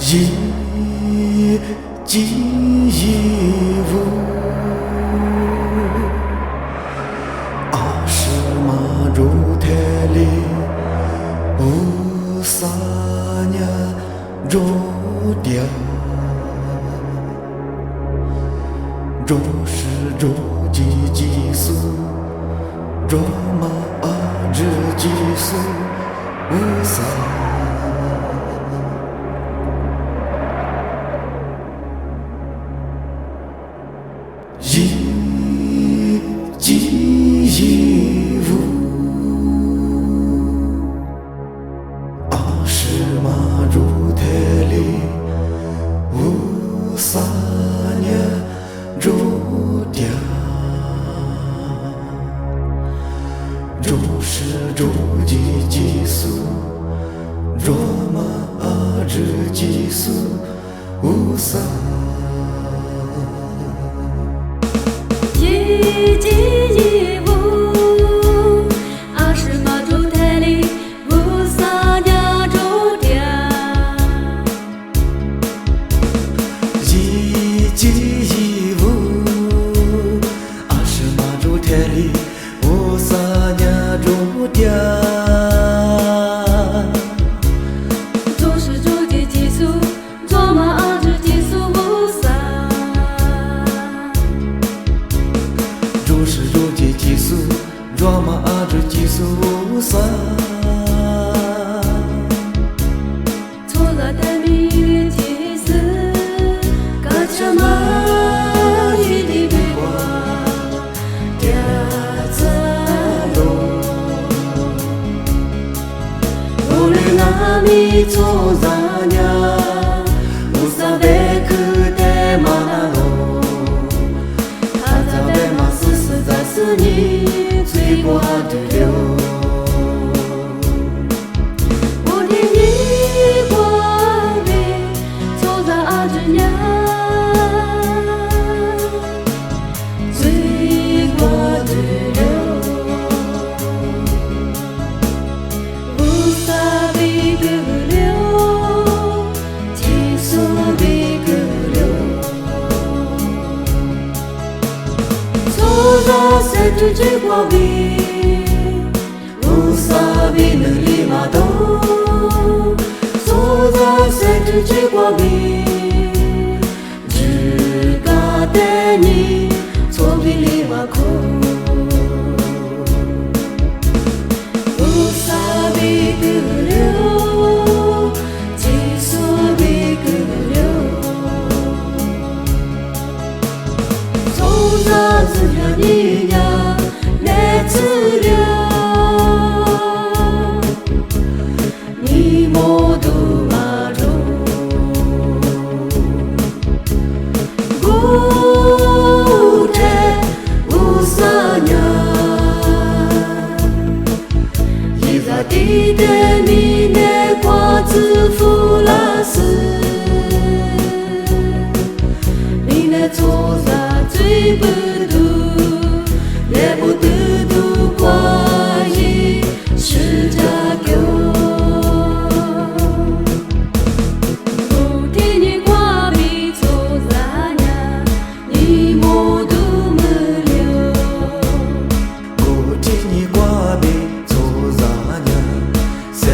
一季一物，阿是马如台里无撒娘若掉，若是若几几数，若马日几数无撒。一季一物，阿是马如台里无撒娘如掉，如是如几几数，若马日几数无撒。一季一物，阿是马如台里无撒娘如掉。一季一物，阿是马如台里无撒娘如掉。如是如几几数，若马日几数无撒。如是如几几数，若马日几数无撒。错了的命运几时，嘎cha马雨的北瓜，嗲着路。我来那米做啥呢？无啥贝克的马那罗，他在贝马斯斯在斯尼最过的流。我的你过的走在阿芝娘，最过的流。无撒比格流，几索比格流。走在山之最过比。无撒比能力马都，走在山之最过比，只嘎带你错比里马口。无撒比格流，几索比格流。走在自家你呀来自流。地的米内瓜子弗拉斯，米内做啥最不多，来不得都瓜一是家狗。不听你瓜比做啥呀，你莫都没留。不听你瓜比做啥娘，三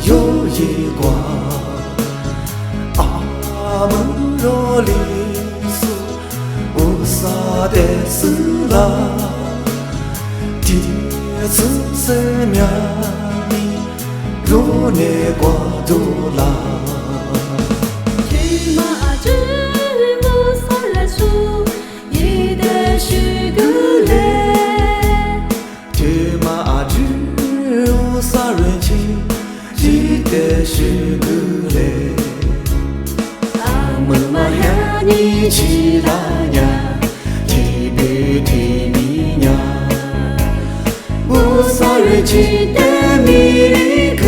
有一挂，阿门罗里苏，乌萨德斯拉，第一次生命里，若内挂多拉。去马之乌萨来苏，一的是个嘞。去马之乌萨人情。记得是个嘞，阿门马呀你起来呀，提比提米呀，乌萨人情的米里克。